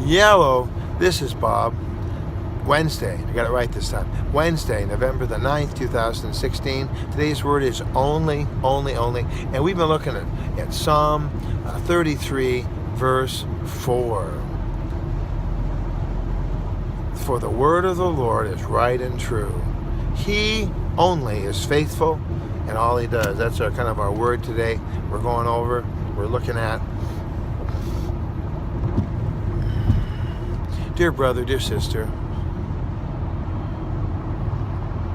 yellow. This is Bob. Wednesday, I got it right this time. Wednesday, November the 9th, 2016. Today's word is only. And we've been looking at Psalm 33, verse 4. For the word of the Lord is right and true. He only is faithful in all he does. That's kind of our word today. We're going over, we're looking at. Dear brother, dear sister,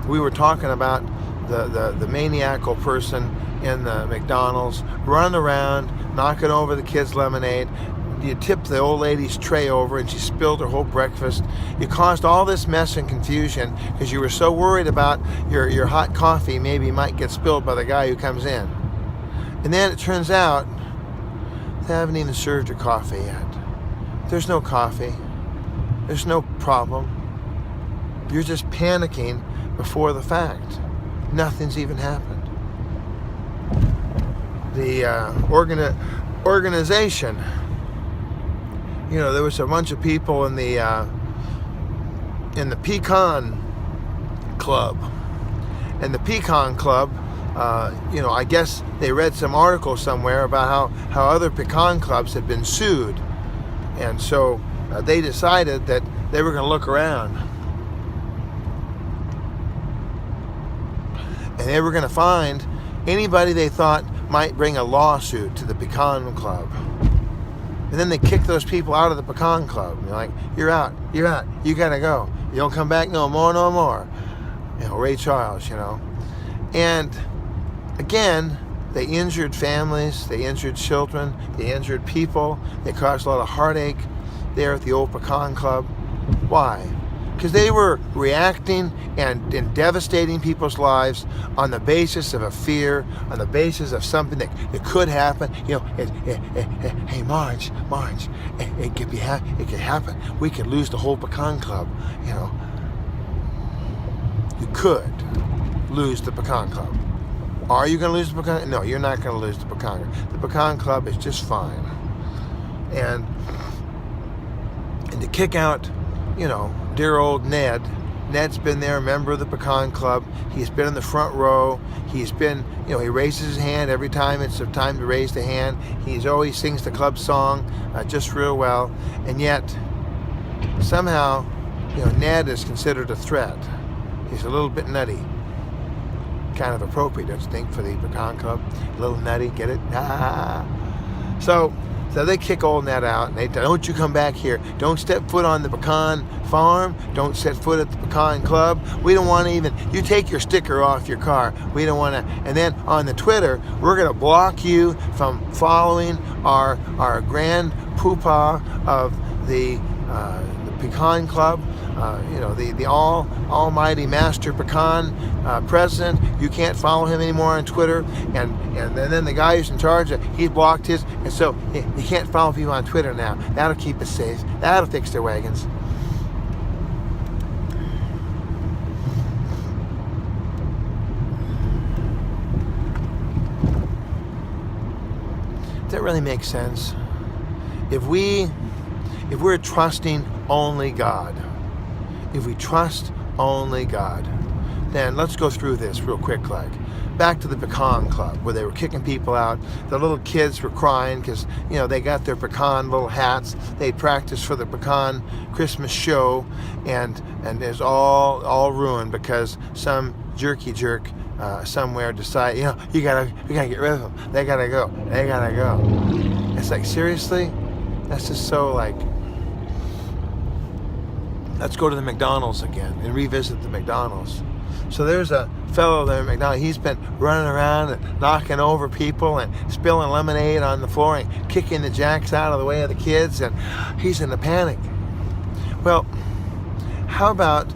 we were talking about the maniacal person in the McDonald's running around, knocking over the kids' lemonade. You tipped the old lady's tray over and she spilled her whole breakfast. You caused all this mess and confusion because you were so worried about your hot coffee maybe might get spilled by the guy who comes in. And then it turns out they haven't even served your coffee yet. There's no coffee. There's no problem. You're just panicking before the fact. Nothing's even happened. The organization, there was a bunch of people in the Pecan Club. And the Pecan Club, I guess they read some article somewhere about how other pecan clubs had been sued. And so they decided that they were going to look around. And they were going to find anybody they thought might bring a lawsuit to the Pecan Club. And then they kicked those people out of the Pecan Club. And they're like, you're out, you got to go. You don't come back no more. Ray Charles, And again, they injured families, they injured children, they injured people. They caused a lot of heartache there at the old Pecan Club. Why? Because they were reacting and devastating people's lives on the basis of a fear, on the basis of something that could happen. Hey, Marge, it could happen. We could lose the whole Pecan Club. You could lose the Pecan Club. Are you going to lose the Pecan? No, you're not going to lose the Pecan Club. The Pecan Club is just fine. And to kick out, dear old Ned. Ned's been there, a member of the Pecan Club. He's been in the front row. He's been, he raises his hand every time it's time to raise the hand. He's always sings the club song just real well. And yet, somehow, Ned is considered a threat. He's a little bit nutty. Kind of appropriate, don't you think, for the Pecan Club? A little nutty, get it? So they kick old Ned out, and they tell, don't you come back here. Don't step foot on the pecan farm. Don't set foot at the Pecan Club. We don't want to even, you take your sticker off your car. We don't want to, and then on the Twitter, we're going to block you from following our grand poopah of the Pecan Club. The almighty master pecan president. You can't follow him anymore on Twitter, and then the guy who's in charge, he blocked his, and so you can't follow people on Twitter now. That'll keep us safe. That'll fix their wagons. Does that really make sense? If we're trusting only God, if we trust only God, then let's go through this real quick. Back to the Pecan Club, where they were kicking people out. The little kids were crying because, they got their pecan little hats. They practiced for the pecan Christmas show, and it's all ruined because some jerky jerk somewhere decided, we gotta get rid of them. They gotta go. It's like, seriously? That's just so let's go to the McDonald's again and revisit the McDonald's. So there's a fellow there at McDonald's. He's been running around and knocking over people and spilling lemonade on the floor and kicking the jacks out of the way of the kids, and he's in a panic. Well, how about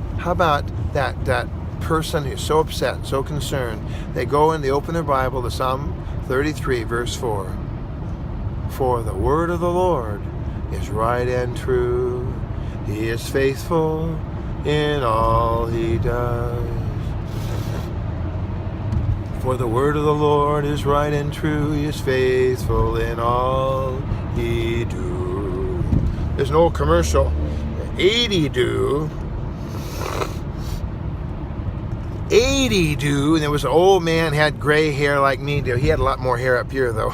that person who's so upset, so concerned, they go and they open their Bible to Psalm 33, verse 4. For the word of the Lord is right and true. He is faithful in all he does. For the word of the Lord is right and true. He is faithful in all he do. There's an old commercial, 80 do. 80 do, and there was an old man, had gray hair like me do. He had a lot more hair up here though.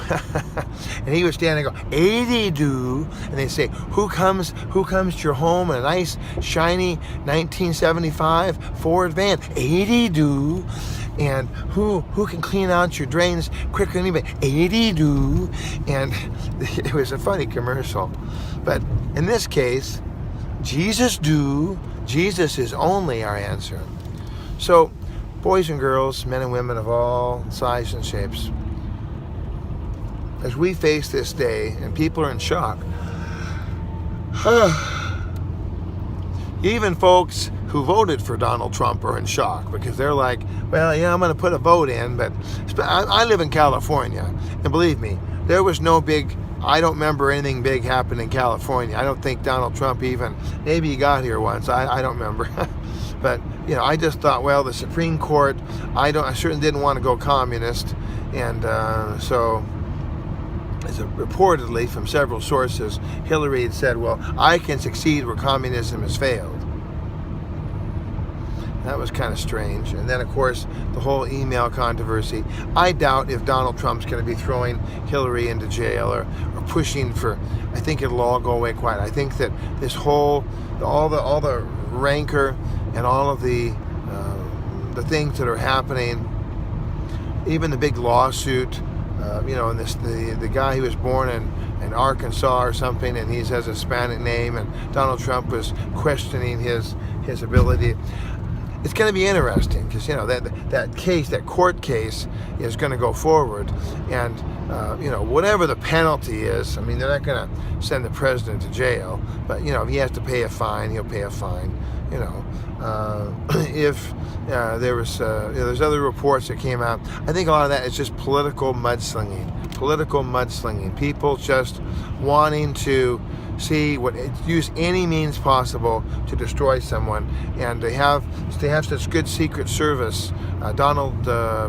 And he was standing and go, 80 do, and they say, who comes to your home in a nice shiny 1975 Ford van? 80 do. And who can clean out your drains quicker than anybody? 80 do. And it was a funny commercial. But in this case, Jesus do. Jesus is only our answer. So, boys and girls, men and women of all sizes and shapes, as we face this day, and people are in shock, even folks who voted for Donald Trump are in shock because they're like, well, yeah, I'm going to put a vote in, but I live in California, and believe me, there was no big, I don't remember anything big happened in California. I don't think Donald Trump even, maybe he got here once, I don't remember. But, you know, I just thought, well, the Supreme Court, I certainly didn't want to go communist, and so, as reportedly from several sources, Hillary had said, well, I can succeed where communism has failed. That was kind of strange. And then, of course, the whole email controversy. I doubt if Donald Trump's going to be throwing Hillary into jail or pushing for, I think it'll all go away quiet. I think that this whole, all the rancor and all of the things that are happening, even the big lawsuit, you know, and the guy who was born in Arkansas or something, and he has a Hispanic name, and Donald Trump was questioning his ability. It's going to be interesting because, you know, that case, that court case, is going to go forward, and you know, whatever the penalty is, I mean, they're not going to send the president to jail, but, you know, if he has to pay a fine, he'll pay a fine. You know, if there was, you know, there's other reports that came out. I think a lot of that is just political mudslinging. People just wanting to use any means possible to destroy someone, and they have such good Secret Service.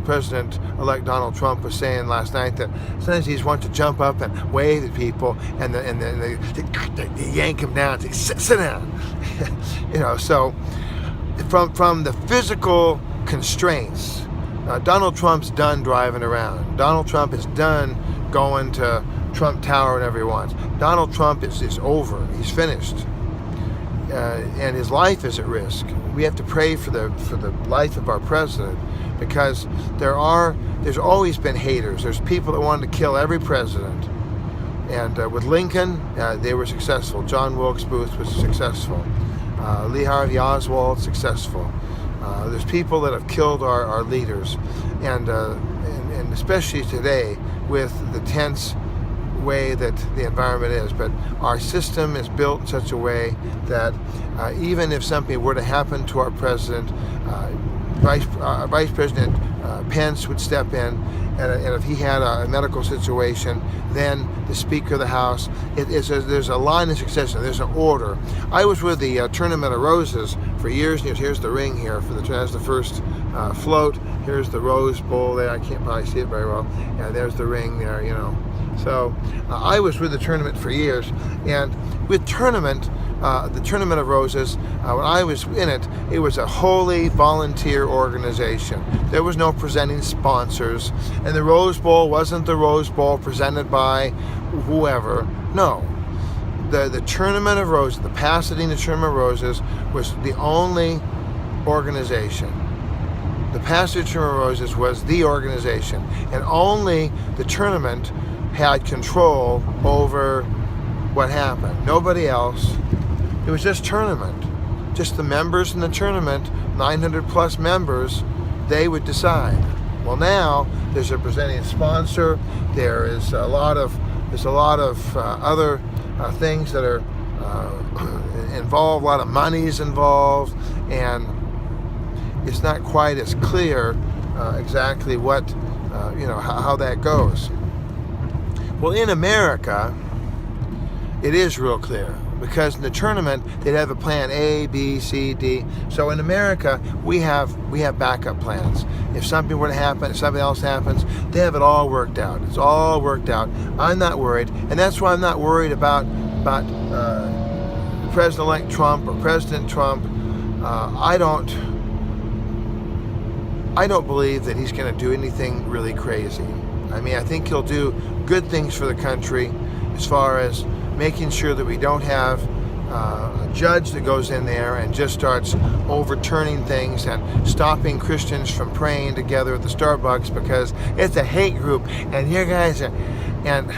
President-elect Donald Trump was saying last night that sometimes he just wants to jump up and wave at people, and then they yank him down and say, sit down. You know, so from the physical constraints, Donald Trump's done driving around. Donald Trump is done going to Trump Tower whenever he wants. Donald Trump is over. He's finished. And his life is at risk. We have to pray for the life of our president, because there's always been haters. There's people that wanted to kill every president. And with Lincoln, they were successful. John Wilkes Booth was successful. Lee Harvey Oswald, successful. There's people that have killed our leaders, and especially today with the tense way that the environment is. But our system is built in such a way that even if something were to happen to our president, Vice President Pence would step in, and if he had a medical situation, then the Speaker of the House, there's a line of succession, there's an order. I was with the Tournament of Roses for years. Here's the ring here as the first float. Here's the Rose Bowl there. I can't probably see it very well. Yeah, there's the ring there, you know. So I was with the tournament for years, and with the Tournament of Roses, when I was in it, it was a wholly volunteer organization. There was no presenting sponsors, and the Rose Bowl wasn't the Rose Bowl presented by whoever. No. The Tournament of Roses, the Pasadena Tournament of Roses, was the only organization. The Pasadena Tournament of Roses was the organization, and only the tournament had control over what happened. Nobody else. It was just tournament. Just the members in the tournament, 900 plus members, they would decide. Well, now there's a presenting sponsor. There's a lot of other things that are involved. A lot of money is involved, and it's not quite as clear exactly what how that goes. Well, in America, it is real clear, because in the tournament they'd have a plan A, B, C, D. So in America, we have backup plans. If something were to happen, if something else happens, they have it all worked out. It's all worked out. I'm not worried, and that's why I'm not worried about President-elect Trump or President Trump, I don't believe that he's going to do anything really crazy. I mean, I think he'll do good things for the country as far as making sure that we don't have a judge that goes in there and just starts overturning things and stopping Christians from praying together at the Starbucks because it's a hate group and you guys are, and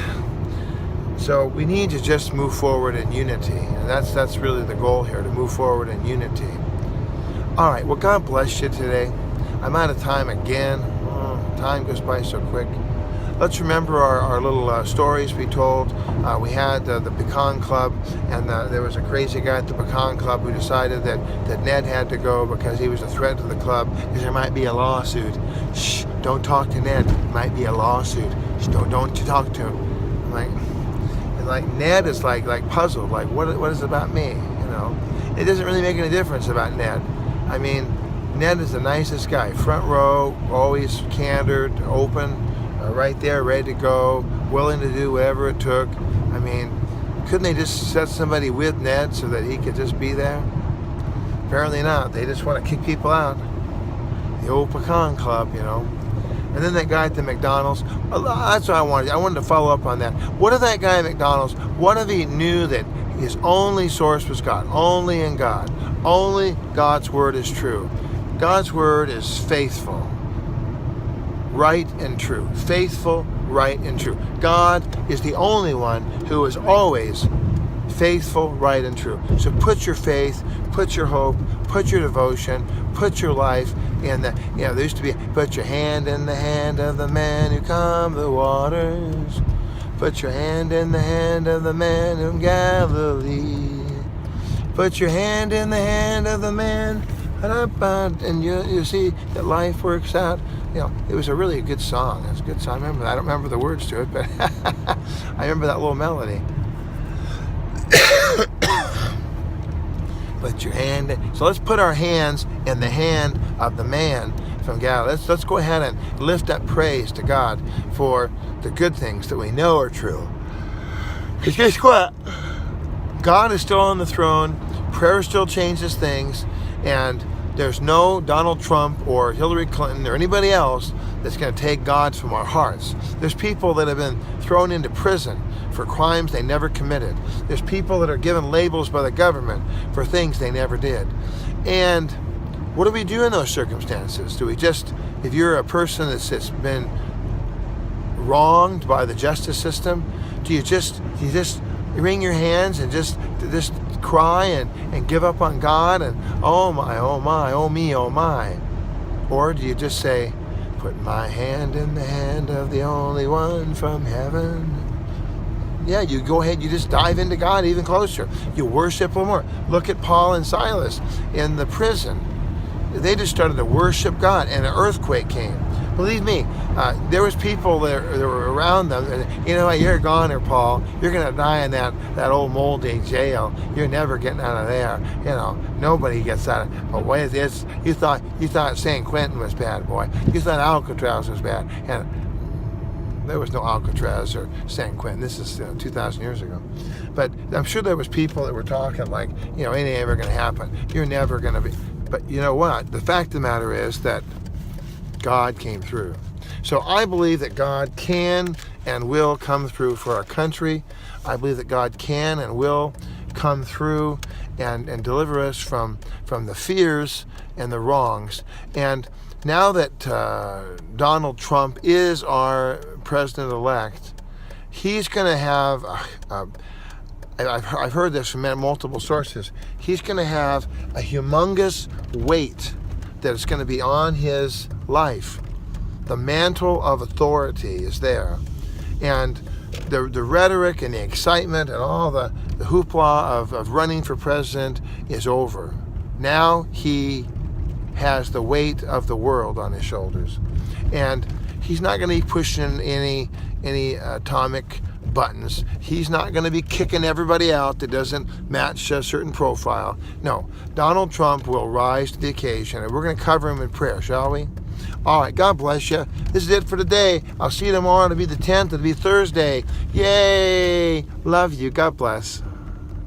so we need to just move forward in unity, and that's really the goal here, to move forward in unity. All right, well, God bless you today. I'm out of time again. Time goes by so quick. Let's remember our little stories we told. We had the Pecan Club, and there was a crazy guy at the Pecan Club who decided that Ned had to go because he was a threat to the club because there might be a lawsuit. Shh, don't talk to Ned. Might be a lawsuit. Shh, don't you talk to him. Like Ned is like puzzled. Like what is it about me? You know, it doesn't really make any difference about Ned. I mean, Ned is the nicest guy. Front row, always candid, open, right there, ready to go, willing to do whatever it took. I mean, couldn't they just set somebody with Ned so that he could just be there? Apparently not. They just want to kick people out. The old Pecan Club, you know. And then that guy at the McDonald's, that's what I wanted. I wanted to follow up on that. What if that guy at McDonald's, what if he knew that his only source was God, only in God, only God's word is true. God's word is faithful, right and true. Faithful, right and true. God is the only one who is always faithful, right and true. So put your faith, put your hope, put your devotion, put your life in the, you know, there used to be, put your hand in the hand of the man who calmed the waters. Put your hand in the hand of the man from Galilee. Put your hand in the hand of the man, and you see that life works out. You know, it was a really good song. It's a good song. I remember that. I don't remember the words to it, but I remember that little melody. Put your hand in. So let's put our hands in the hand of the man from Galilee. Let's go ahead and lift up praise to God for the good things that we know are true. Because guess what? God is still on the throne. Prayer still changes things. And there's no Donald Trump or Hillary Clinton or anybody else that's going to take God from our hearts. There's people that have been thrown into prison for crimes they never committed. There's people that are given labels by the government for things they never did. And what do we do in those circumstances? Do we just, if you're a person that's been wronged by the justice system, do you just wring your hands and just cry and give up on God and oh my, oh me, oh my? Or do you just say, put my hand in the hand of the only one from heaven? Yeah, you go ahead, you just dive into God even closer. You worship Him more. Look at Paul and Silas in the prison. They just started to worship God, and an earthquake came. Believe me, there was people that were around them. And, you know, you're a goner, Paul. You're going to die in that old moldy jail. You're never getting out of there. You know, nobody gets out of. But what is this? You thought San Quentin was bad, boy. You thought Alcatraz was bad, and there was no Alcatraz or San Quentin. This is 2,000 years ago. But I'm sure there was people that were talking like, you know, anything ever going to happen. You're never going to be. But you know what? The fact of the matter is that God came through. So I believe that God can and will come through for our country. I believe that God can and will come through and deliver us from the fears and the wrongs. And now that Donald Trump is our president-elect, he's going to have, I've heard this from multiple sources, he's going to have a humongous weight that is going to be on his life. The mantle of authority is there. And the rhetoric and the excitement and all the hoopla of running for president is over. Now he has the weight of the world on his shoulders. And he's not going to be pushing any atomic buttons. He's not going to be kicking everybody out that doesn't match a certain profile. No, Donald Trump will rise to the occasion, and we're going to cover him in prayer, shall we? All right, God bless you. This is it for today. I'll see you tomorrow. It'll be the 10th. It'll be Thursday. Yay! Love you. God bless.